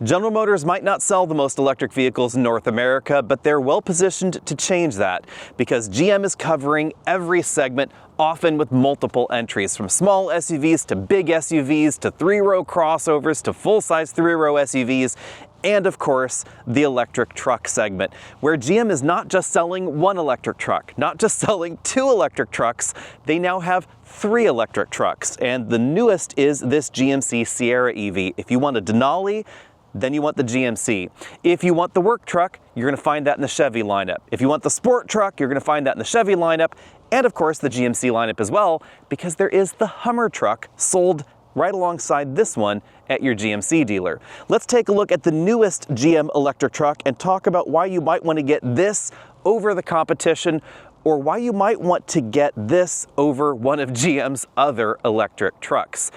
General Motors might not sell the most electric vehicles in North America, but they're well positioned to change that because GM is covering every segment, often with multiple entries, from small SUVs to big SUVs to three-row crossovers to full-size three-row SUVs, and of course, the electric truck segment, where GM is not just selling one electric truck, not just selling two electric trucks, they now have 3 electric trucks, and the newest is this GMC Sierra EV. If you want a Denali, then you want the GMC. If you want the work truck, you're gonna find that in the Chevy lineup. If you want the sport truck, you're gonna find that in the Chevy lineup, and of course the GMC lineup as well, because there is the Hummer truck sold right alongside this one at your GMC dealer. Let's take a look at the newest GM electric truck and talk about why you might want to get this over the competition, or why you might want to get this over one of GM's other electric trucks.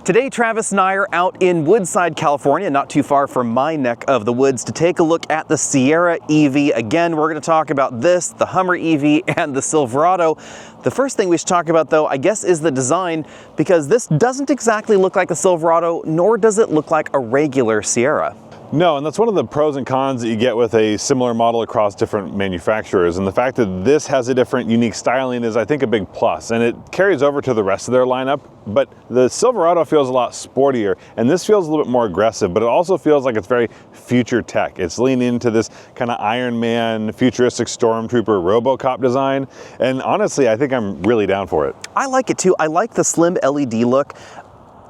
Today, Travis and I are out in Woodside, California, not too far from my neck of the woods, to take a look at the Sierra EV. Again, we're going to talk about this, the Hummer EV, and the Silverado. The first thing we should talk about, though, I guess, is the design, because this doesn't exactly look like a Silverado, nor does it look like a regular Sierra. No, and that's one of the pros and cons that you get with a similar model across different manufacturers. And the fact that this has a different, unique styling is, I think, a big plus. And it carries over to the rest of their lineup. But the Silverado feels a lot sportier, and this feels a little bit more aggressive, but it also feels like it's very future tech. It's leaning into this kind of Iron Man, futuristic Stormtrooper, RoboCop design. And honestly, I think I'm really down for it. I like it too. I like the slim LED look.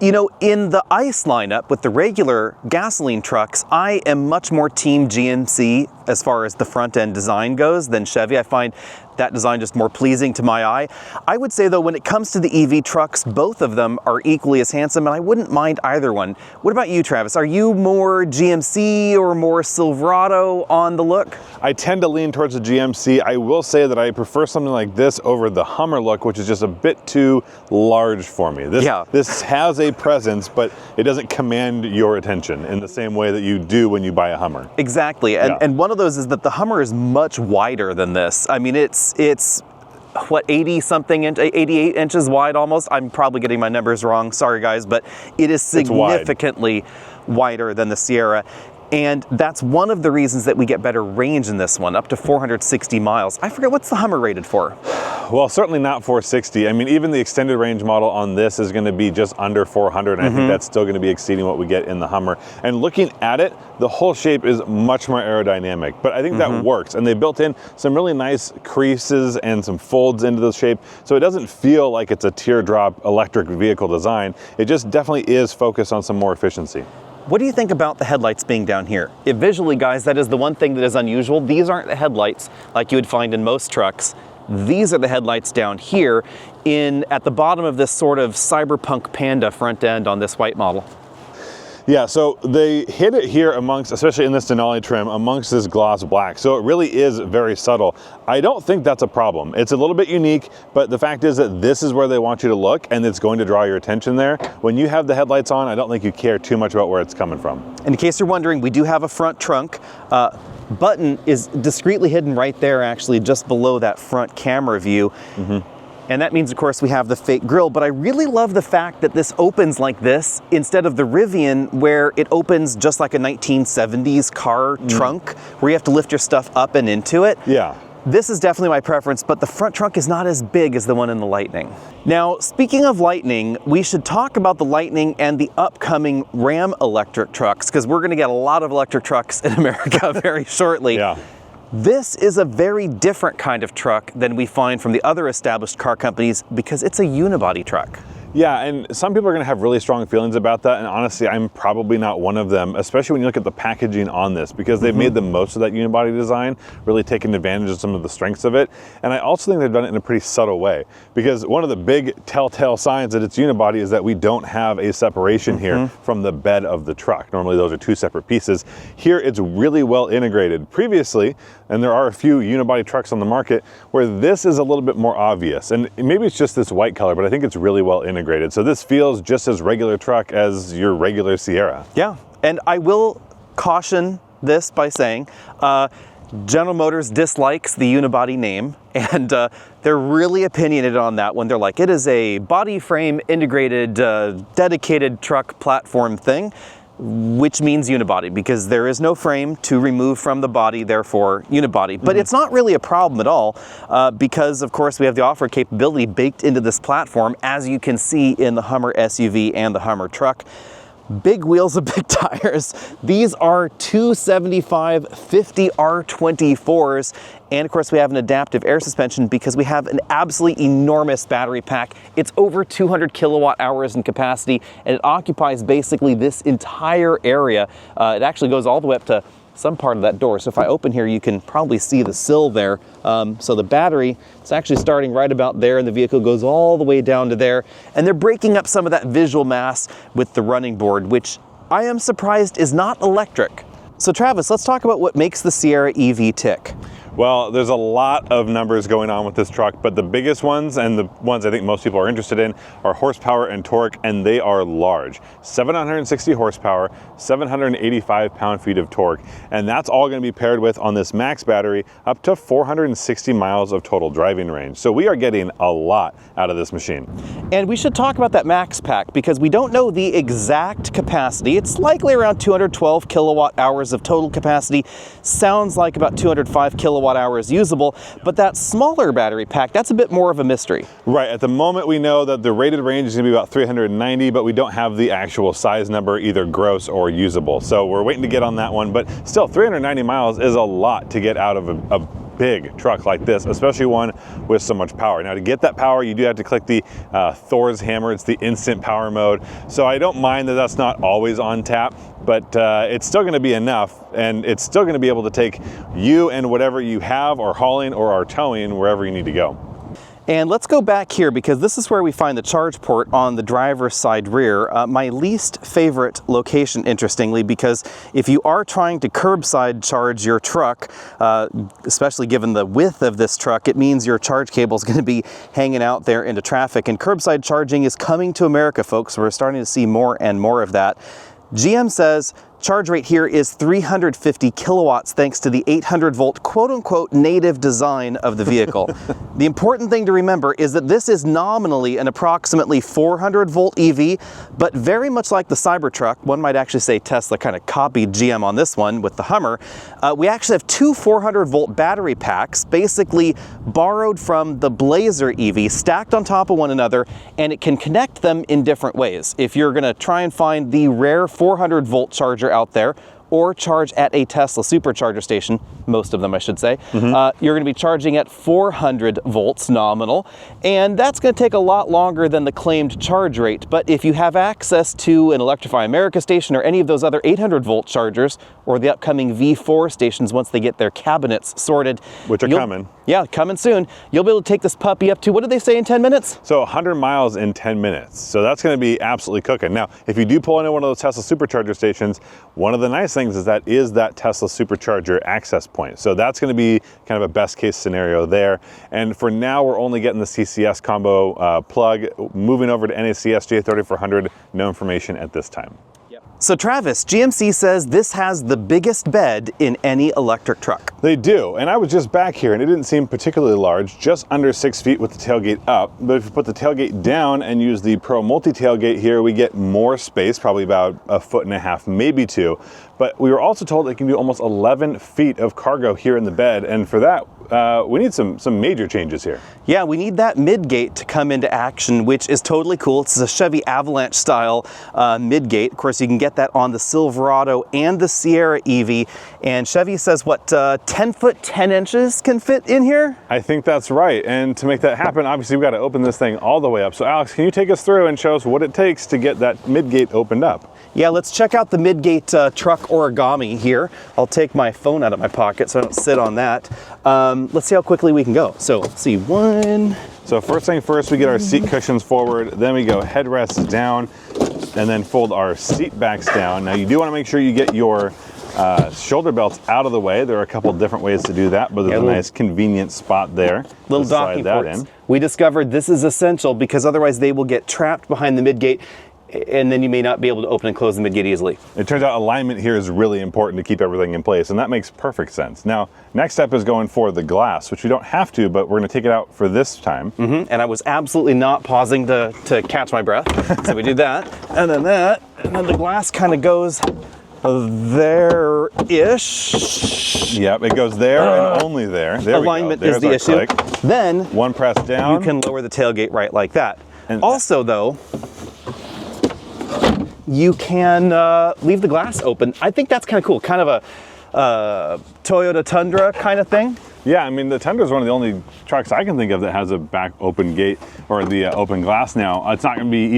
You know, in the ICE lineup with the regular gasoline trucks, I am much more team GMC as far as the front end design goes than Chevy. I find that design just more pleasing to my eye. I would say though, when it comes to the EV trucks, both of them are equally as handsome, and I wouldn't mind either one. What about you, Travis? Are you more GMC or more Silverado on the look? I tend to lean towards the GMC. I will say that I prefer something like this over the Hummer look, which is just a bit too large for me. This has a presence, but it doesn't command your attention in the same way that you do when you buy a Hummer. Exactly, and one of those is that the Hummer is much wider than this. I mean, it's what, 88 inches wide almost. I'm probably getting my numbers wrong, sorry guys, but it is significantly wider than the Sierra. And that's one of the reasons that we get better range in this one, up to 460 miles. I forget, what's the Hummer rated for? Well, certainly not 460. I mean, even the extended range model on this is going to be just under 400, and I think that's still going to be exceeding what we get in the Hummer. And looking at it, the whole shape is much more aerodynamic, but I think that works. And they built in some really nice creases and some folds into the shape, so it doesn't feel like it's a teardrop electric vehicle design. It just definitely is focused on some more efficiency. What do you think about the headlights being down here? Visually, guys, that is the one thing that is unusual. These aren't the headlights like you would find in most trucks. These are the headlights down here at the bottom of this sort of cyberpunk panda front end on this white model. Yeah, so they hid it here amongst, especially in this Denali trim, amongst this gloss black. So it really is very subtle. I don't think that's a problem. It's a little bit unique, but the fact is that this is where they want you to look, and it's going to draw your attention there. When you have the headlights on, I don't think you care too much about where it's coming from. And in case you're wondering, we do have a front trunk. Button is discreetly hidden right there, actually, just below that front camera view. And that means, of course, we have the fake grille, but I really love the fact that this opens like this instead of the Rivian, where it opens just like a 1970s car trunk, where you have to lift your stuff up and into it. Yeah. This is definitely my preference, but the front trunk is not as big as the one in the Lightning. Now, speaking of Lightning, we should talk about the Lightning and the upcoming Ram electric trucks, because we're gonna get a lot of electric trucks in America very shortly. Yeah. This is a very different kind of truck than we find from the other established car companies because it's a unibody truck. Yeah, and some people are going to have really strong feelings about that, and honestly, I'm probably not one of them, especially when you look at the packaging on this, because they've made the most of that unibody design, really taking advantage of some of the strengths of it. And I also think they've done it in a pretty subtle way, because one of the big telltale signs that it's unibody is that we don't have a separation here from the bed of the truck. Normally those are two separate pieces. Here it's really well integrated. Previously, and there are a few unibody trucks on the market where this is a little bit more obvious, and maybe it's just this white color, but I think it's really well integrated. So this feels just as regular truck as your regular Sierra. Yeah, and I will caution this by saying, General Motors dislikes the unibody name, and they're really opinionated on that one. They're like, it is a body frame integrated, dedicated truck platform thing, which means unibody, because there is no frame to remove from the body, therefore unibody. But it's not really a problem at all, because of course we have the off-road capability baked into this platform, as you can see in the Hummer SUV and the Hummer truck. Big wheels and big tires. These are 275 50 R24s. And of course we have an adaptive air suspension because we have an absolutely enormous battery pack. It's over 200 kilowatt hours in capacity, and it occupies basically this entire area. It actually goes all the way up to some part of that door. So if I open here, you can probably see the sill there. So the battery, it's actually starting right about there, and the vehicle goes all the way down to there. And they're breaking up some of that visual mass with the running board, which I am surprised is not electric. So Travis, let's talk about what makes the Sierra EV tick. Well, there's a lot of numbers going on with this truck, but the biggest ones, and the ones I think most people are interested in, are horsepower and torque, and they are large. 760 horsepower, 785 pound-feet of torque, and that's all going to be paired with, on this max battery, up to 460 miles of total driving range. So we are getting a lot out of this machine. And we should talk about that max pack, because we don't know the exact capacity. It's likely around 212 kilowatt hours of total capacity. Sounds like about 205 kilowatt hours usable, but that smaller battery pack, that's a bit more of a mystery. Right, at the moment we know that the rated range is going to be about 390, but we don't have the actual size number, either gross or usable. So we're waiting to get on that one, but still 390 miles is a lot to get out of a big truck like this, especially one with so much power. Now to get that power, you do have to click the Thor's hammer. It's the instant power mode. So I don't mind that that's not always on tap, but it's still going to be enough, and it's still going to be able to take you and whatever you have or hauling or are towing wherever you need to go. And let's go back here, because this is where we find the charge port on the driver's side rear. My least favorite location, interestingly, because if you are trying to curbside charge your truck, especially given the width of this truck, it means your charge cable is going to be hanging out there into traffic. And curbside charging is coming to America, folks. We're starting to see more and more of that. GM says charge rate here is 350 kilowatts thanks to the 800 volt quote-unquote native design of the vehicle. The important thing to remember is that this is nominally an approximately 400 volt EV, but very much like the Cybertruck, one might actually say Tesla kind of copied GM on this one with the Hummer, we actually have two 400 volt battery packs, basically borrowed from the Blazer EV, stacked on top of one another, and it can connect them in different ways. If you're going to try and find the rare 400 volt charger out there, or charge at a Tesla supercharger station, most of them I should say, you're going to be charging at 400 volts nominal, and that's going to take a lot longer than the claimed charge rate. But if you have access to an Electrify America station or any of those other 800 volt chargers, or the upcoming V4 stations once they get their cabinets sorted, which are coming. Yeah, coming soon. You'll be able to take this puppy up to, what did they say, in 10 minutes? So 100 miles in 10 minutes. So that's going to be absolutely cooking. Now, if you do pull into one of those Tesla supercharger stations, one of the nice things is that Tesla supercharger access point. So that's going to be kind of a best case scenario there. And for now, we're only getting the CCS combo plug. Moving over to NACS J3400, no information at this time. So Travis, GMC says this has the biggest bed in any electric truck. They do, and I was just back here and it didn't seem particularly large, just under 6 feet with the tailgate up. But if you put the tailgate down and use the Pro multi-tailgate here, we get more space, probably about 1.5 feet, maybe 2. But we were also told it can do almost 11 feet of cargo here in the bed, and for that, we need some major changes here. Yeah, we need that Midgate to come into action, which is totally cool. It's a Chevy Avalanche style Midgate. Of course, you can get that on the Silverado and the Sierra EV. And Chevy says, what, 10 foot, 10 inches can fit in here? I think that's right. And to make that happen, obviously we've got to open this thing all the way up. So Alex, can you take us through and show us what it takes to get that Midgate opened up? Yeah, let's check out the Midgate truck origami here. I'll take my phone out of my pocket so I don't sit on that. Let's see how quickly we can go. So let's see, one. So first thing first, we get our seat cushions forward, then we go headrests down, and then fold our seat backs down. Now you do want to make sure you get your shoulder belts out of the way. There are a couple different ways to do that, but there's a nice convenient spot there. Little docking ports. We discovered this is essential because otherwise they will get trapped behind the Midgate. and then you may not be able to open and close the midgate easily. It turns out alignment here is really important to keep everything in place, and that makes perfect sense. Now, next step is going for the glass, which we don't have to, but we're going to take it out for this time. And I was absolutely not pausing to catch my breath. So we do that, and then the glass kind of goes there-ish. Yep, it goes there and only there. There alignment we go. is the issue. Click. Then one press down. you can lower the tailgate right like that. And also, though, you can leave the glass open. I think that's kind of cool, kind of a Toyota Tundra kind of thing. Yeah, I mean, the Tundra is one of the only trucks I can think of that has a back open gate or the open glass now. It's not going to be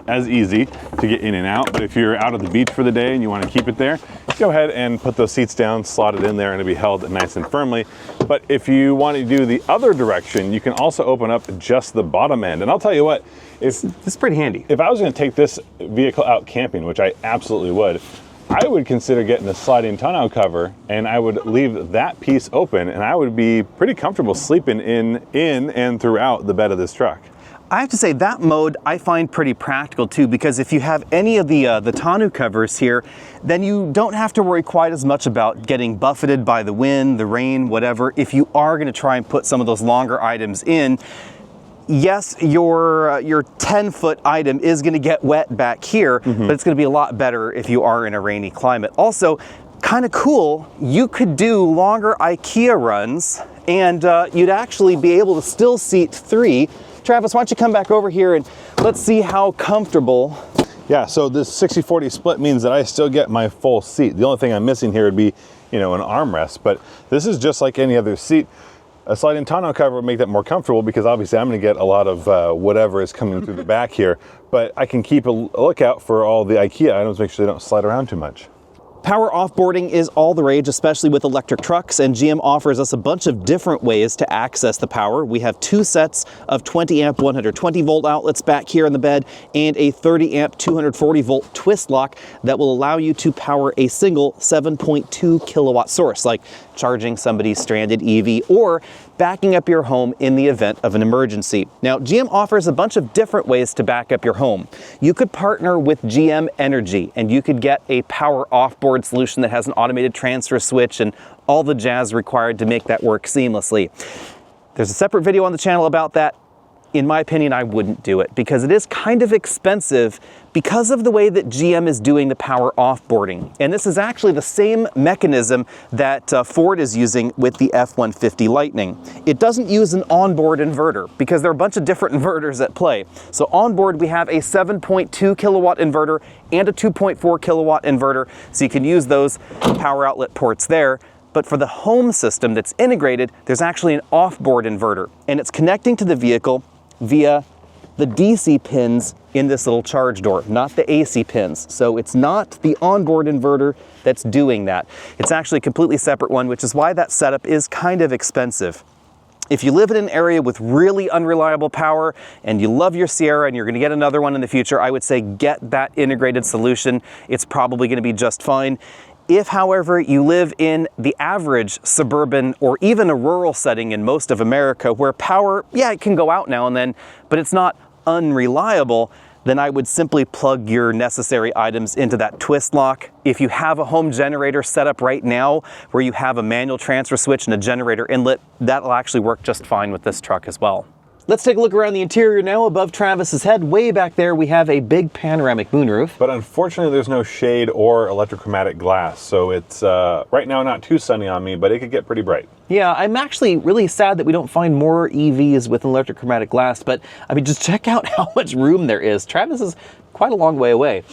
as easy to get in and out, but if you're out at the beach for the day and you want to keep it there, go ahead and put those seats down, slot it in there, and it'll be held nice and firmly. But if you want to do the other direction, you can also open up just the bottom end. And I'll tell you what, it's pretty handy. If I was going to take this vehicle out camping, which I absolutely would, I would consider getting a sliding tonneau cover, and I would leave that piece open, and I would be pretty comfortable sleeping in and throughout the bed of this truck. I have to say that mode I find pretty practical too, because if you have any of the tonneau covers here, then you don't have to worry quite as much about getting buffeted by the wind, the rain, whatever. If you are going to try and put some of those longer items in, yes, your 10-foot item is going to get wet back here, but it's going to be a lot better if you are in a rainy climate. Also, kind of cool, you could do longer IKEA runs, and you'd actually be able to still seat 3. Travis, why don't you come back over here and let's see how comfortable. Yeah, so this 60-40 split means that I still get my full seat. The only thing I'm missing here would be, an armrest, but this is just like any other seat. A sliding tonneau cover would make that more comfortable because obviously I'm going to get a lot of whatever is coming through the back here, but I can keep a lookout for all the IKEA items, make sure they don't slide around too much. Power offboarding is all the rage, especially with electric trucks, and GM offers us a bunch of different ways to access the power. We have 2 sets of 20 amp 120 volt outlets back here in the bed and a 30 amp 240 volt twist lock that will allow you to power a single 7.2 kilowatt source, like charging somebody's stranded EV or backing up your home in the event of an emergency. Now, GM offers a bunch of different ways to back up your home. You could partner with GM Energy and you could get a power offboard solution that has an automated transfer switch and all the jazz required to make that work seamlessly. There's a separate video on the channel about that. In my opinion, I wouldn't do it because it is kind of expensive because of the way that GM is doing the power offboarding. And this is actually the same mechanism that Ford is using with the F-150 Lightning. It doesn't use an onboard inverter because there are a bunch of different inverters at play. So onboard we have a 7.2 kilowatt inverter and a 2.4 kilowatt inverter. So you can use those power outlet ports there. But for the home system that's integrated, there's actually an off-board inverter, and it's connecting to the vehicle via the DC pins in this little charge door, not the AC pins. So it's not the onboard inverter that's doing that. It's actually a completely separate one, which is why that setup is kind of expensive. If you live in an area with really unreliable power and you love your Sierra and you're going to get another one in the future, I would say get that integrated solution. It's probably going to be just fine. If, however, you live in the average suburban or even a rural setting in most of America where power, yeah, it can go out now and then, but it's not unreliable, then I would simply plug your necessary items into that twist lock. If you have a home generator set up right now where you have a manual transfer switch and a generator inlet, that'll actually work just fine with this truck as well. Let's take a look around the interior now. Above Travis's head, way back there, we have a big panoramic moonroof. But unfortunately, there's no shade or electrochromatic glass, so it's right now not too sunny on me, but it could get pretty bright. Yeah, I'm actually really sad that we don't find more EVs with electrochromatic glass, but I mean, just check out how much room there is. Travis is quite a long way away.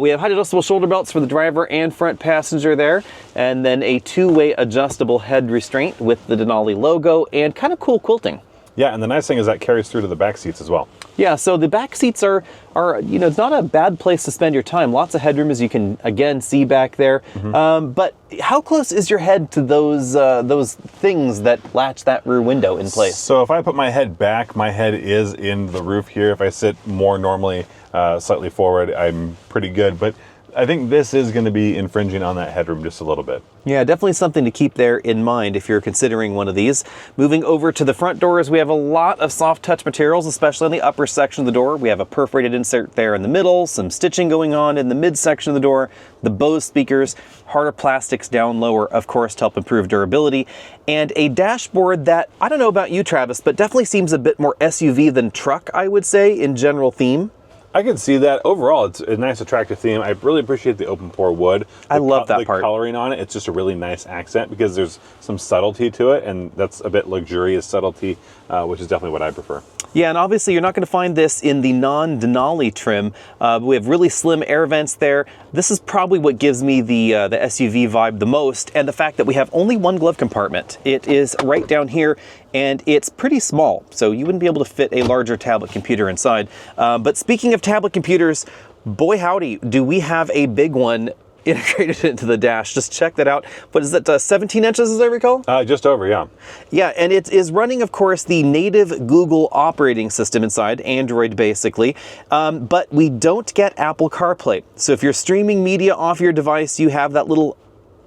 We have height adjustable shoulder belts for the driver and front passenger there, and then a 2-way adjustable head restraint with the Denali logo and kind of cool quilting. Yeah, and the nice thing is that carries through to the back seats as well. Yeah, so the back seats are it's not a bad place to spend your time. Lots of headroom, as you can, again, see back there. But how close is your head to those things that latch that rear window in place? So if I put my head back, my head is in the roof here. If I sit more normally, slightly forward, I'm pretty good. But I think this is going to be infringing on that headroom just a little bit. Yeah, definitely something to keep there in mind if you're considering one of these. Moving over to the front doors, we have a lot of soft touch materials, especially on the upper section of the door. We have a perforated insert there in the middle, some stitching going on in the mid section of the door, the Bose speakers, harder plastics down lower, of course, to help improve durability, and a dashboard that, I don't know about you, Travis, but definitely seems a bit more SUV than truck, I would say, in general theme. I can see that. Overall, it's a nice, attractive theme. I really appreciate the open pore wood. I love that part. The coloring on it, it's just a really nice accent because there's some subtlety to it, and that's a bit luxurious subtlety, which is definitely what I prefer. Yeah, and obviously you're not going to find this in the non-Denali trim. We have really slim air vents there. This is probably what gives me the SUV vibe the most, and the fact that we have only one glove compartment. It is right down here, and it's pretty small, so you wouldn't be able to fit a larger tablet computer inside. But speaking of tablet computers, boy howdy, do we have a big one integrated into the dash. Just check that out. What is that, 17 inches as I recall? Just over, yeah. Yeah, and it is running, of course, the native Google operating system inside, Android basically, but we don't get Apple CarPlay. So if you're streaming media off your device, you have that little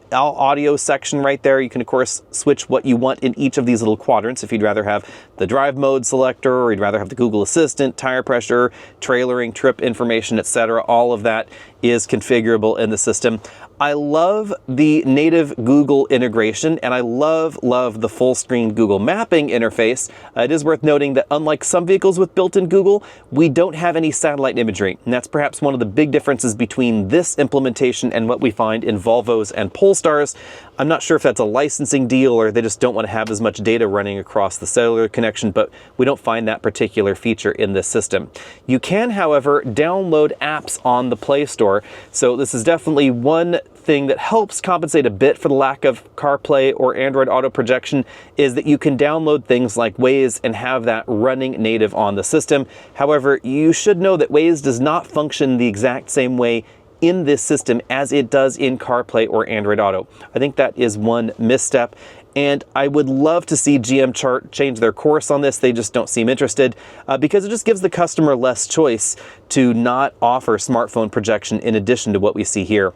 audio section right there. You can, of course, switch what you want in each of these little quadrants. If you'd rather have the drive mode selector, or you'd rather have the Google Assistant, tire pressure, trailering, trip information, etc. All of that is configurable in the system. I love the native Google integration, and I love the full screen Google mapping interface. It is worth noting that unlike some vehicles with built-in Google, we don't have any satellite imagery. And that's perhaps one of the big differences between this implementation and what we find in Volvos and Polestars. I'm not sure if that's a licensing deal or they just don't want to have as much data running across the cellular connection, but we don't find that particular feature in this system. You can, however, download apps on the Play Store. So this is definitely one thing that helps compensate a bit for the lack of CarPlay or Android Auto projection, is that you can download things like Waze and have that running native on the system. However, you should know that Waze does not function the exact same way in this system as it does in CarPlay or Android Auto. I think that is one misstep, and I would love to see GM change their course on this. They just don't seem interested because it just gives the customer less choice to not offer smartphone projection in addition to what we see here.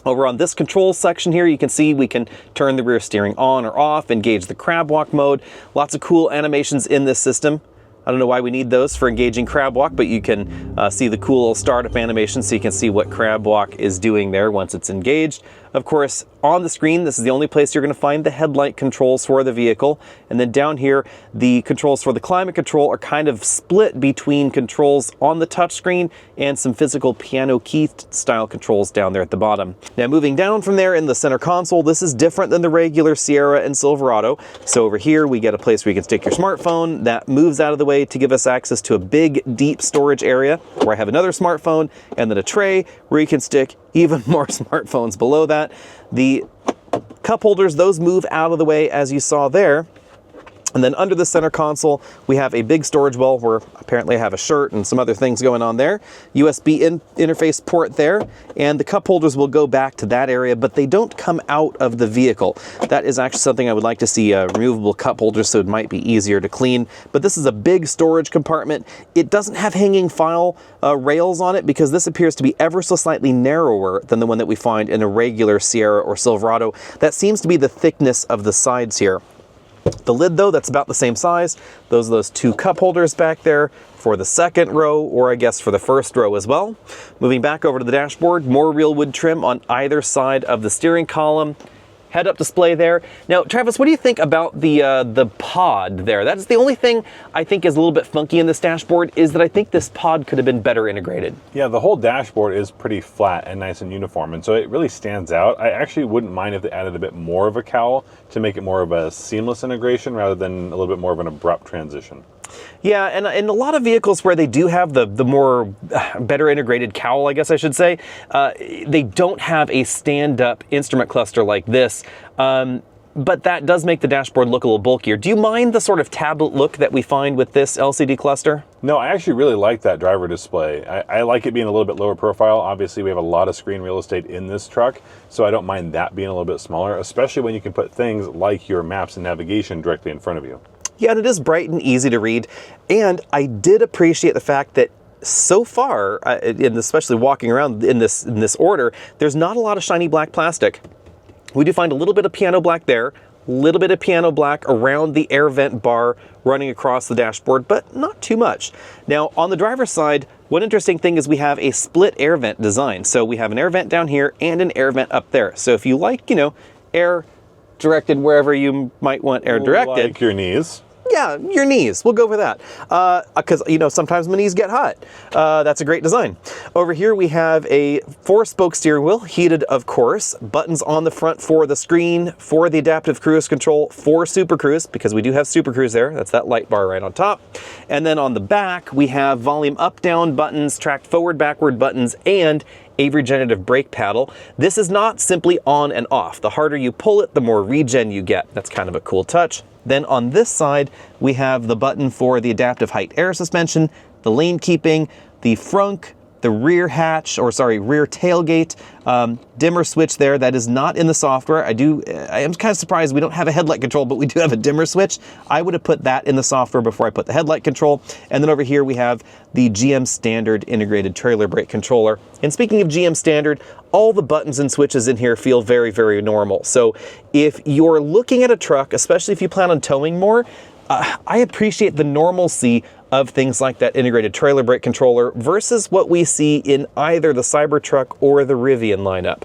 Over on this control section here, you can see we can turn the rear steering on or off, engage the crab walk mode. Lots of cool animations in this system. I don't know why we need those for engaging crab walk, but you can see the cool startup animation so you can see what crab walk is doing there once it's engaged. Of course, on the screen, this is the only place you're going to find the headlight controls for the vehicle. And then down here, the controls for the climate control are kind of split between controls on the touchscreen and some physical piano key style controls down there at the bottom. Now moving down from there in the center console, this is different than the regular Sierra and Silverado. So over here, we get a place where you can stick your smartphone. That moves out of the way to give us access to a big, deep storage area where I have another smartphone and then a tray where you can stick even more smartphones below that. The cup holders, those move out of the way as you saw there. And then under the center console, we have a big storage well where apparently I have a shirt and some other things going on there. USB interface port there, and the cup holders will go back to that area, but they don't come out of the vehicle. That is actually something I would like to see, removable cup holders, so it might be easier to clean. But this is a big storage compartment. It doesn't have hanging file rails on it because this appears to be ever so slightly narrower than the one that we find in a regular Sierra or Silverado. That seems to be the thickness of the sides here. The lid, though, that's about the same size. Those are those two cup holders back there for the second row, or I guess for the first row as well. Moving back over to the dashboard, more real wood trim on either side of the steering column. Head-up display there. Now, Travis, what do you think about the pod there? That's the only thing I think is a little bit funky in this dashboard, is that I think this pod could have been better integrated. Yeah, the whole dashboard is pretty flat and nice and uniform, and so it really stands out. I actually wouldn't mind if they added a bit more of a cowl to make it more of a seamless integration rather than a little bit more of an abrupt transition. Yeah, and in a lot of vehicles where they do have the more better integrated cowl, I guess I should say, they don't have a stand-up instrument cluster like this. But that does make the dashboard look a little bulkier. Do you mind the sort of tablet look that we find with this LCD cluster? No, I actually really like that driver display. I like it being a little bit lower profile. Obviously, we have a lot of screen real estate in this truck, so I don't mind that being a little bit smaller, especially when you can put things like your maps and navigation directly in front of you. Yeah, and it is bright and easy to read. And I did appreciate the fact that so far, especially walking around in this order, there's not a lot of shiny black plastic. We do find a little bit of piano black there, a little bit of piano black around the air vent bar running across the dashboard, but not too much. Now, on the driver's side, one interesting thing is we have a split air vent design. So we have an air vent down here and an air vent up there. So if you like, air directed wherever you might want air directed. Like your knees. Yeah, your knees. We'll go for that. Because, sometimes my knees get hot. That's a great design. Over here we have a 4-spoke steering wheel, heated of course. Buttons on the front for the screen, for the adaptive cruise control, for Super Cruise, because we do have Super Cruise there. That's that light bar right on top. And then on the back, we have volume up, down buttons, track forward, backward buttons, and a regenerative brake paddle. This is not simply on and off. The harder you pull it, the more regen you get. That's kind of a cool touch. Then on this side, we have the button for the adaptive height air suspension, the lane keeping, the frunk, the rear rear tailgate, dimmer switch there. That is not in the software. I am kind of surprised we don't have a headlight control, but we do have a dimmer switch. I would have put that in the software before I put the headlight control. And then over here we have the GM standard integrated trailer brake controller. And speaking of GM standard, all the buttons and switches in here feel very, very normal. So if you're looking at a truck, especially if you plan on towing more, I appreciate the normalcy of things like that integrated trailer brake controller versus what we see in either the Cybertruck or the Rivian lineup.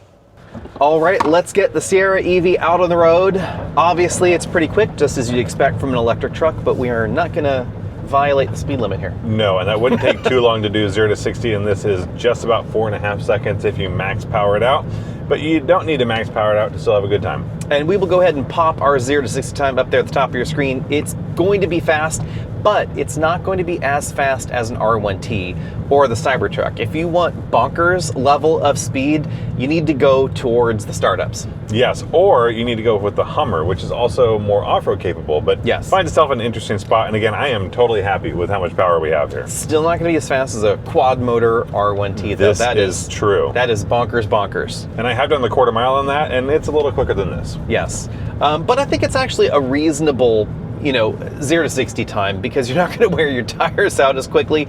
All right, let's get the Sierra EV out on the road. Obviously, it's pretty quick, just as you'd expect from an electric truck, but we are not gonna violate the speed limit here. No, and that wouldn't take too long to do 0 to 60, and this is just about 4.5 seconds if you max power it out. But you don't need to max power it out to still have a good time. And we will go ahead and pop our 0 to 60 time up there at the top of your screen. It's going to be fast, but it's not going to be as fast as an R1T or the Cybertruck. If you want bonkers level of speed, you need to go towards the startups. Yes, or you need to go with the Hummer, which is also more off-road capable, but yes, finds itself in an interesting spot. And again, I am totally happy with how much power we have here. Still not going to be as fast as a quad motor R1T, though. That is true. That is bonkers. And I have done the quarter mile on that, and it's a little quicker than this. Yes, but I think it's actually a reasonable 0 to 60 time, because you're not going to wear your tires out as quickly.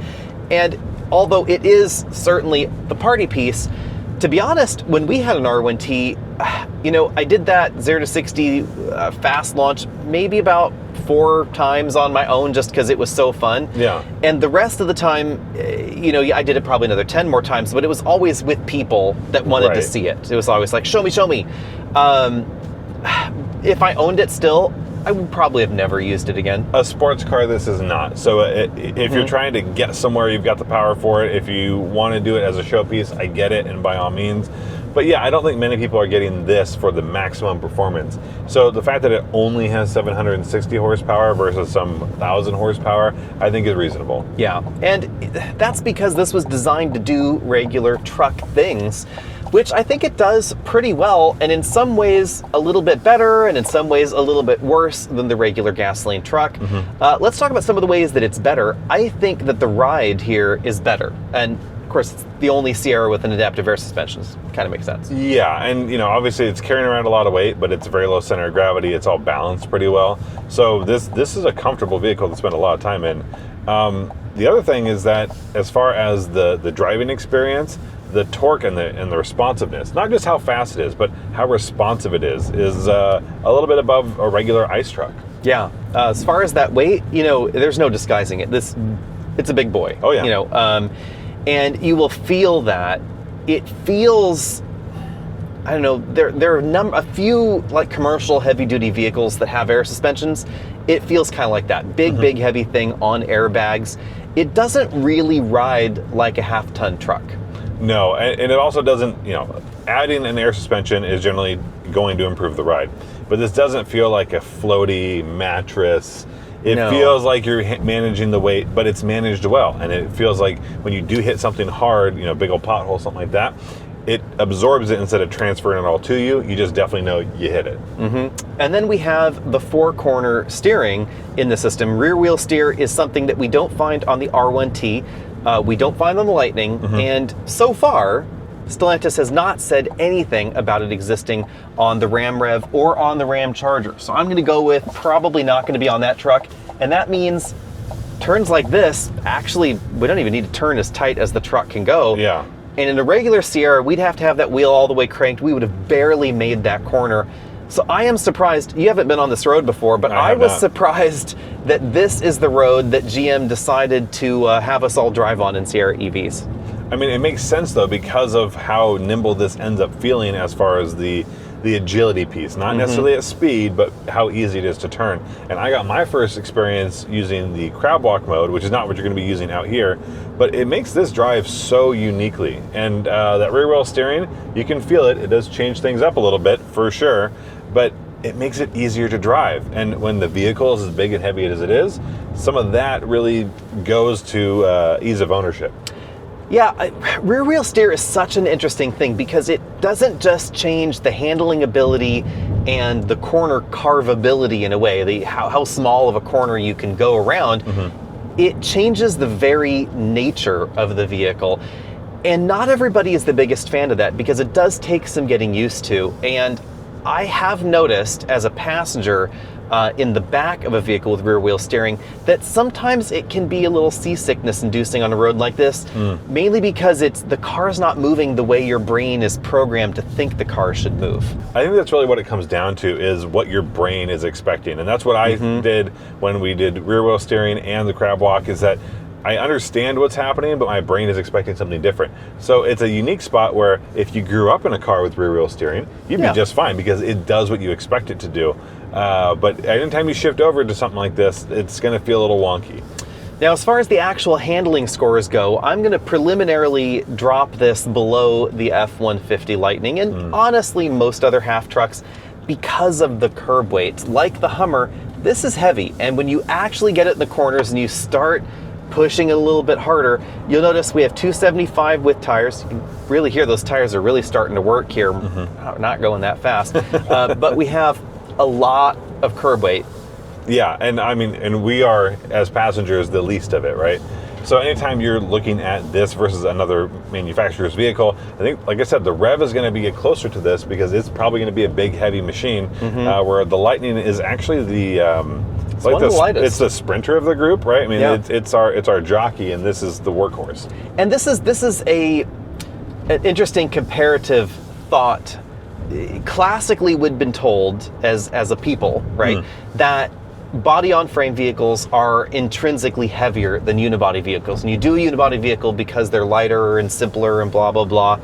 And although it is certainly the party piece, to be honest, when we had an R1T, I did that 0 to 60 fast launch maybe about 4 times on my own, just because it was so fun. Yeah. And the rest of the time, I did it probably another 10 more times, but it was always with people that wanted to see it. It was always like, show me. If I owned it still, I would probably have never used it again. A sports car, this is not. So if you're trying to get somewhere, you've got the power for it. If you want to do it as a showpiece, I get it, and by all means. But yeah, I don't think many people are getting this for the maximum performance. So the fact that it only has 760 horsepower versus some 1,000 horsepower, I think is reasonable. Yeah, and that's because this was designed to do regular truck things, which I think it does pretty well, and in some ways a little bit better, and in some ways a little bit worse than the regular gasoline truck. Let's talk about some of the ways that it's better. I think that the ride here is better, and of course it's the only Sierra with an adaptive air suspension. Kind of makes sense. Yeah, and obviously it's carrying around a lot of weight, but it's very low center of gravity. It's all balanced pretty well. So this is a comfortable vehicle to spend a lot of time in. The other thing is that as far as the driving experience, the torque and the responsiveness, not just how fast it is, but how responsive it is a little bit above a regular ICE truck. Yeah, as far as that weight, there's no disguising it. It's a big boy. Oh yeah. And you will feel that. It feels, I don't know, there are a few like commercial heavy duty vehicles that have air suspensions. It feels kind of like that. Big heavy thing on airbags. It doesn't really ride like a half-ton truck. No, and it also doesn't, adding an air suspension is generally going to improve the ride. But this doesn't feel like a floaty mattress. It feels like you're managing the weight, but it's managed well. And it feels like when you do hit something hard, big old pothole, something like that, it absorbs it instead of transferring it all to you. You just definitely know you hit it. And then we have the 4-corner steering in the system. Rear wheel steer is something that we don't find on the R1T. We don't find on the Lightning. And so far, Stellantis has not said anything about it existing on the Ram Rev or on the Ram Charger. So I'm going to go with probably not going to be on that truck. And that means turns like this, actually, we don't even need to turn as tight as the truck can go. Yeah. And in a regular Sierra, we'd have to have that wheel all the way cranked. We would have barely made that corner. So I am surprised, you haven't been on this road before, but I was surprised that this is the road that GM decided to have us all drive on in Sierra EVs. I mean, it makes sense though, because of how nimble this ends up feeling as far as the agility piece, not necessarily at speed, but how easy it is to turn. And I got my first experience using the crab walk mode, which is not what you're going to be using out here, but it makes this drive so uniquely. And that rear wheel steering, you can feel it. It does change things up a little bit for sure, but it makes it easier to drive. And when the vehicle is as big and heavy as it is, some of that really goes to ease of ownership. Yeah, rear wheel steer is such an interesting thing because it doesn't just change the handling ability and the corner carvability in a way, how small of a corner you can go around. It changes the very nature of the vehicle. And not everybody is the biggest fan of that because it does take some getting used to. And I have noticed as a passenger in the back of a vehicle with rear wheel steering that sometimes it can be a little seasickness inducing on a road like this, mainly because the car's not moving the way your brain is programmed to think the car should move. I think that's really what it comes down to, is what your brain is expecting. And that's what I did when we did rear wheel steering and the crab walk, is that I understand what's happening, but my brain is expecting something different. So it's a unique spot where if you grew up in a car with rear wheel steering, you'd be just fine because it does what you expect it to do. But anytime you shift over to something like this, it's going to feel a little wonky. Now, as far as the actual handling scores go, I'm going to preliminarily drop this below the F-150 Lightning and honestly most other half trucks because of the curb weight. Like the Hummer, this is heavy, and when you actually get it in the corners and you start pushing it a little bit harder, you'll notice we have 275 width tires. You can really hear those tires are really starting to work here, not going that fast. But we have a lot of curb weight. Yeah, and I mean, and we are, as passengers, the least of it, right? So anytime you're looking at this versus another manufacturer's vehicle, I think, like I said, the Rev is going to get closer to this because it's probably going to be a big, heavy machine, where the Lightning is actually it's like the lightest. It's the sprinter of the group, right? I mean, it's our jockey, and this is the workhorse. And this is an interesting comparative thought. Classically, we'd been told as a people, right, that body-on-frame vehicles are intrinsically heavier than unibody vehicles. And you do a unibody vehicle because they're lighter and simpler and blah, blah, blah.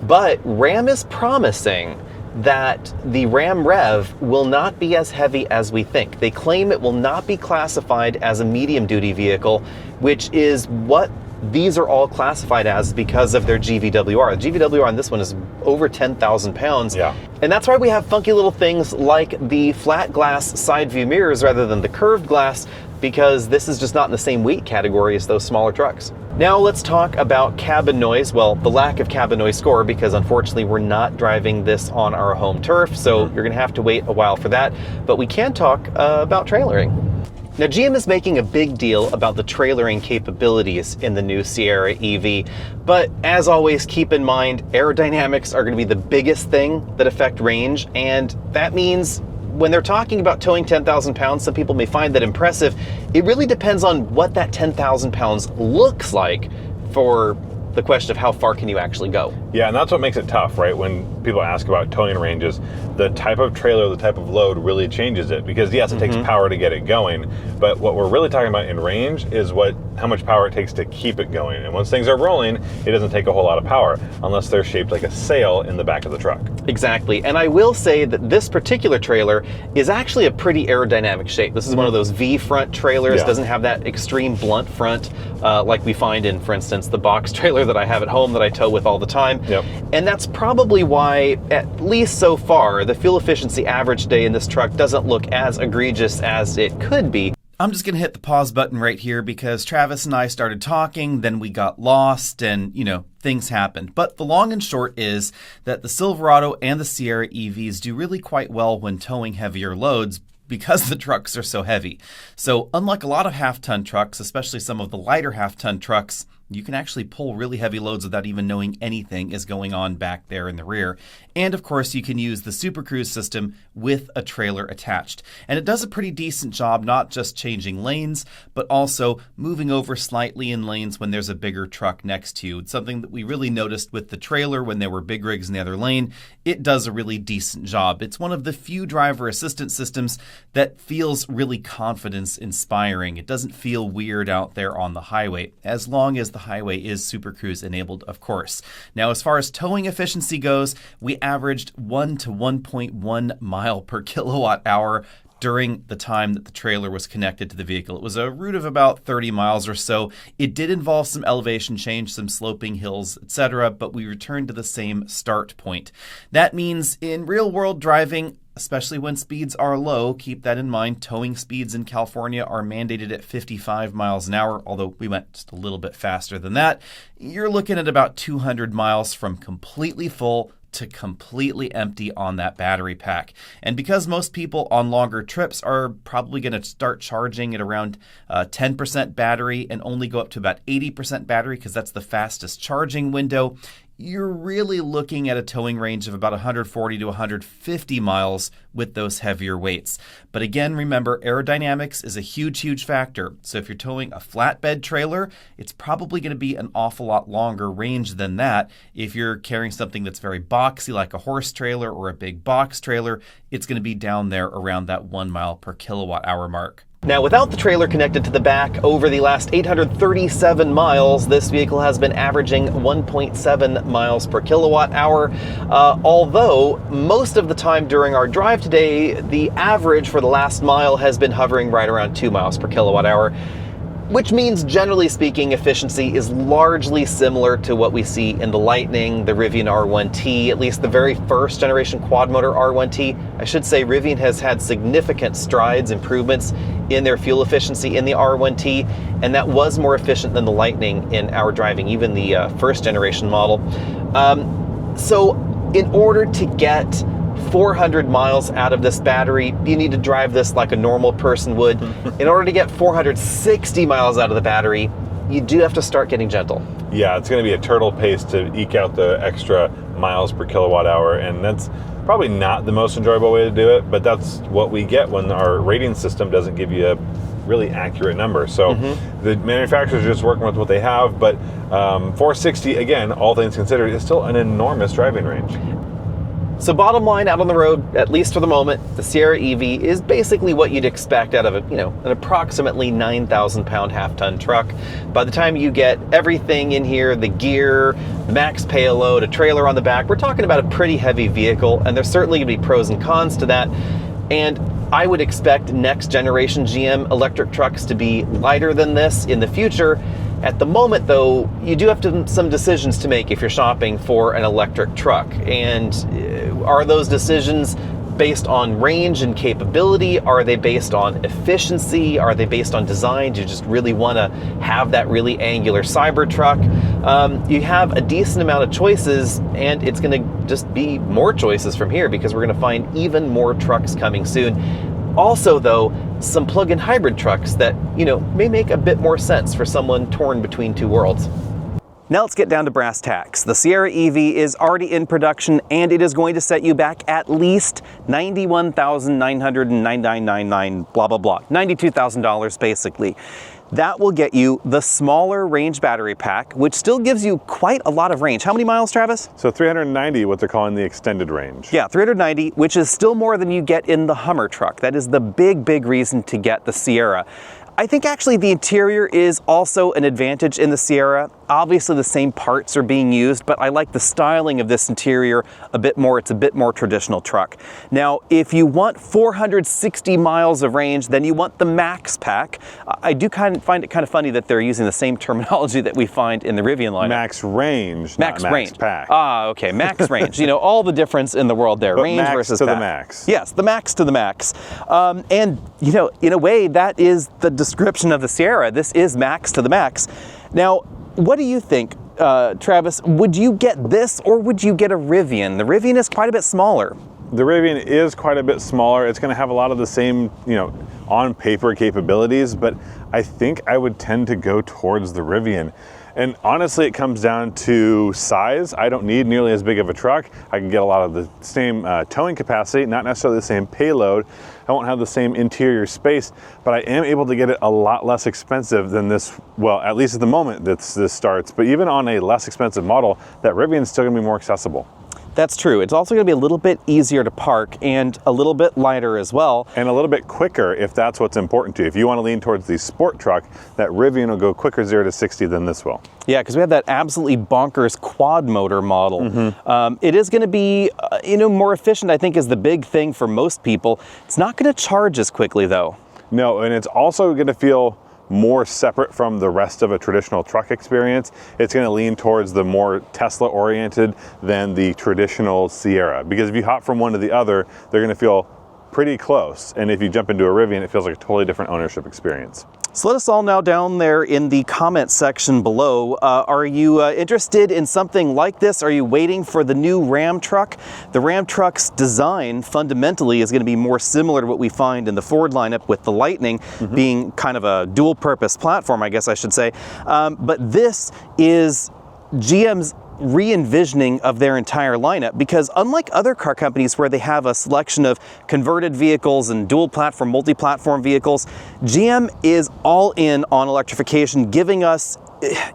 But Ram is promising that the Ram Rev will not be as heavy as we think. They claim it will not be classified as a medium-duty vehicle, which is what these are all classified as because of their GVWR. The GVWR on this one is over 10,000 pounds. Yeah. And that's why we have funky little things like the flat glass side view mirrors rather than the curved glass, because this is just not in the same weight category as those smaller trucks. Now let's talk about cabin noise. Well, the lack of cabin noise score, because unfortunately we're not driving this on our home turf, so you're gonna have to wait a while for that. But we can talk about trailering. Now, GM is making a big deal about the trailering capabilities in the new Sierra EV, but as always, keep in mind, aerodynamics are going to be the biggest thing that affect range, and that means when they're talking about towing 10,000 pounds, some people may find that impressive. It really depends on what that 10,000 pounds looks like for the question of how far can you actually go. Yeah, and that's what makes it tough, right? When people ask about towing ranges, the type of trailer, the type of load really changes it, because yes, it takes power to get it going, but what we're really talking about in range is how much power it takes to keep it going. And once things are rolling, it doesn't take a whole lot of power unless they're shaped like a sail in the back of the truck. Exactly, and I will say that this particular trailer is actually a pretty aerodynamic shape. This is one of those V-front trailers. Yeah. Doesn't have that extreme blunt front like we find in, for instance, the box trailer that I have at home that I tow with all the time. Yep. And that's probably why, at least so far, the fuel efficiency average day in this truck doesn't look as egregious as it could be. I'm just going to hit the pause button right here because Travis and I started talking, then we got lost, and, things happened. But the long and short is that the Silverado and the Sierra EVs do really quite well when towing heavier loads because the trucks are so heavy. So unlike a lot of half-ton trucks, especially some of the lighter half-ton trucks, You can actually pull really heavy loads without even knowing anything is going on back there in the rear. And of course, you can use the Super Cruise system with a trailer attached. And it does a pretty decent job, not just changing lanes, but also moving over slightly in lanes when there's a bigger truck next to you. It's something that we really noticed with the trailer when there were big rigs in the other lane. It does a really decent job. It's one of the few driver assistance systems that feels really confidence inspiring. It doesn't feel weird out there on the highway, as long as the highway is Super Cruise enabled, of course. Now, as far as towing efficiency goes, we averaged 1 to 1.1 mile per kilowatt hour during the time that the trailer was connected to the vehicle. It was a route of about 30 miles or so. It did involve some elevation change, some sloping hills, etc., but we returned to the same start point. That means in real-world driving, especially when speeds are low, keep that in mind. Towing speeds in California are mandated at 55 miles an hour, although we went just a little bit faster than that. You're looking at about 200 miles from completely full to completely empty on that battery pack. And because most people on longer trips are probably going to start charging at around 10% battery and only go up to about 80% battery because that's the fastest charging window, you're really looking at a towing range of about 140 to 150 miles with those heavier weights. But again, remember, aerodynamics is a huge, huge factor. So if you're towing a flatbed trailer, it's probably going to be an awful lot longer range than that. If you're carrying something that's very boxy, like a horse trailer or a big box trailer, it's going to be down there around that 1 mile per kilowatt hour mark. Now, without the trailer connected to the back, over the last 837 miles, this vehicle has been averaging 1.7 miles per kilowatt hour. Although, most of the time during our drive today, the average for the last mile has been hovering right around 2 miles per kilowatt hour, which means, generally speaking, efficiency is largely similar to what we see in the Lightning, the Rivian R1T, at least the very first generation quad motor R1T. I should say Rivian has had significant strides, improvements in their fuel efficiency in the R1T, and that was more efficient than the Lightning in our driving, even the first generation model. So in order to get 400 miles out of this battery, you need to drive this like a normal person would. In order to get 460 miles out of the battery, you do have to start getting gentle. Yeah, it's going to be a turtle pace to eke out the extra miles per kilowatt hour, and that's probably not the most enjoyable way to do it, but that's what we get when our rating system doesn't give you a really accurate number. So the manufacturer's just working with what they have, but 460, again, all things considered, is still an enormous driving range. So bottom line, out on the road, at least for the moment, the Sierra EV is basically what you'd expect out of an approximately 9,000 pound half-ton truck. By the time you get everything in here, the gear, the max payload, a trailer on the back, we're talking about a pretty heavy vehicle, and there's certainly going to be pros and cons to that. And I would expect next generation GM electric trucks to be lighter than this in the future. At the moment, though, you do have some decisions to make if you're shopping for an electric truck. And are those decisions based on range and capability? Are they based on efficiency? Are they based on design? Do you just really want to have that really angular Cybertruck? You have a decent amount of choices, and it's going to just be more choices from here because we're going to find even more trucks coming soon. Also, though, some plug-in hybrid trucks that, may make a bit more sense for someone torn between two worlds. Now let's get down to brass tacks. The Sierra EV is already in production, and it is going to set you back at least $91,999, blah, blah, blah. $92,000 basically. That will get you the smaller range battery pack, which still gives you quite a lot of range. How many miles, Travis? So 390, what they're calling the extended range. Yeah, 390, which is still more than you get in the Hummer truck. That is the big, big reason to get the Sierra. I think actually the interior is also an advantage in the Sierra. Obviously the same parts are being used, but I like the styling of this interior a bit more. It's a bit more traditional truck. Now, if you want 460 miles of range, then you want the Max Pack. I do find it kind of funny that they're using the same terminology that we find in the Rivian lineup. Max range, Max not Max range. Pack. Ah, okay, Max range. All the difference in the world there. But range max versus to pack. the max. Yes, the max to the max. And in a way, that is the description of the Sierra. This is max to the max. Now, what do you think, Travis? Would you get this or would you get a Rivian? The Rivian is quite a bit smaller. The Rivian is quite a bit smaller. It's going to have a lot of the same, on paper capabilities, but I think I would tend to go towards the Rivian. And honestly, it comes down to size. I don't need nearly as big of a truck. I can get a lot of the same towing capacity, not necessarily the same payload. I won't have the same interior space, but I am able to get it a lot less expensive than this, well, at least at the moment that this starts. But even on a less expensive model, that Rivian's still gonna be more accessible. That's true. It's also going to be a little bit easier to park and a little bit lighter as well. And a little bit quicker if that's what's important to you. If you want to lean towards the sport truck, that Rivian will go quicker 0 to 60 than this will. Yeah, because we have that absolutely bonkers quad motor model. It is going to be, more efficient, I think, is the big thing for most people. It's not going to charge as quickly, though. No, and it's also going to feel more separate from the rest of a traditional truck experience. It's going to lean towards the more Tesla oriented than the traditional Sierra, because if you hop from one to the other, they're going to feel pretty close. And if you jump into a Rivian, it feels like a totally different ownership experience. So let us all know down there in the comment section below, are you interested in something like this? Are you waiting for the new Ram truck? The Ram truck's design fundamentally is going to be more similar to what we find in the Ford lineup, with the Lightning being kind of a dual purpose platform, I guess I should say. But this is GM's re-envisioning of their entire lineup, because unlike other car companies where they have a selection of converted vehicles and dual platform, multi-platform vehicles, GM is all in on electrification, giving us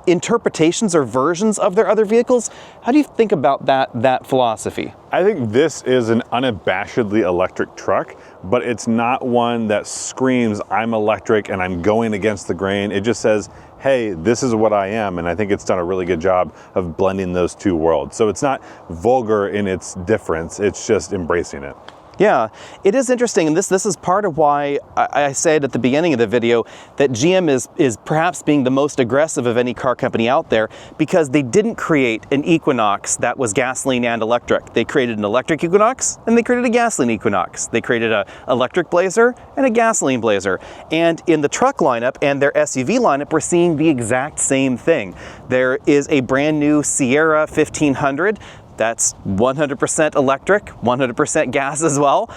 interpretations or versions of their other vehicles. How do you think about that philosophy? I think this is an unabashedly electric truck, but it's not one that screams, I'm electric and I'm going against the grain. It just says, hey, this is what I am. And I think it's done a really good job of blending those two worlds. So it's not vulgar in its difference, it's just embracing it. Yeah, it is interesting, and this is part of why I said at the beginning of the video that GM is perhaps being the most aggressive of any car company out there, because they didn't create an Equinox that was gasoline and electric. They created an electric Equinox, and they created a gasoline Equinox. They created an electric Blazer and a gasoline Blazer. And in the truck lineup and their SUV lineup, we're seeing the exact same thing. There is a brand new Sierra 1500 that's 100% electric, 100% gas as well.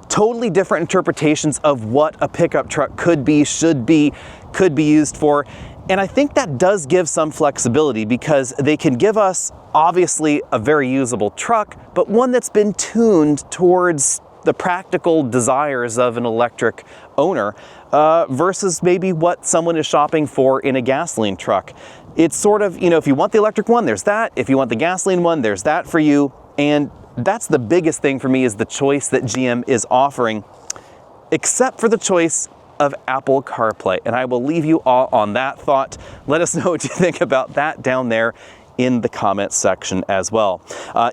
Totally different interpretations of what a pickup truck could be, should be, could be used for. And I think that does give some flexibility, because they can give us obviously a very usable truck, but one that's been tuned towards the practical desires of an electric owner versus maybe what someone is shopping for in a gasoline truck. It's sort of, if you want the electric one, there's that. If you want the gasoline one, there's that for you. And that's the biggest thing for me, is the choice that GM is offering, except for the choice of Apple CarPlay. And I will leave you all on that thought. Let us know what you think about that down there in the comments section as well.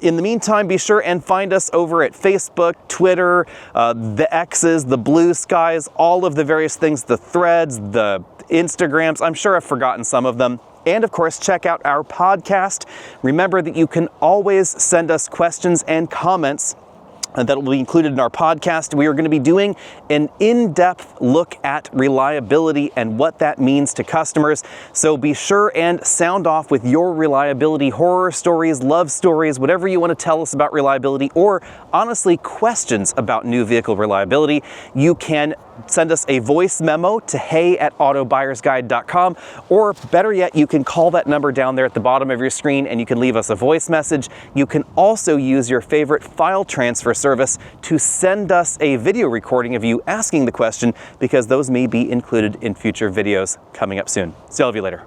In the meantime, be sure and find us over at Facebook, Twitter, the X's, the Blue Skies, all of the various things, the Threads, the Instagrams. I'm sure I've forgotten some of them. And of course, check out our podcast. Remember that you can always send us questions and comments that will be included in our podcast. We are going to be doing an in-depth look at reliability and what that means to customers. So be sure and sound off with your reliability horror stories, love stories, whatever you want to tell us about reliability, or honestly, questions about new vehicle reliability. You can send us a voice memo to hey@autobuyersguide.com, or better yet, you can call that number down there at the bottom of your screen and you can leave us a voice message. You can also use your favorite file transfer service to send us a video recording of you asking the question, because those may be included in future videos coming up soon. See all of you later.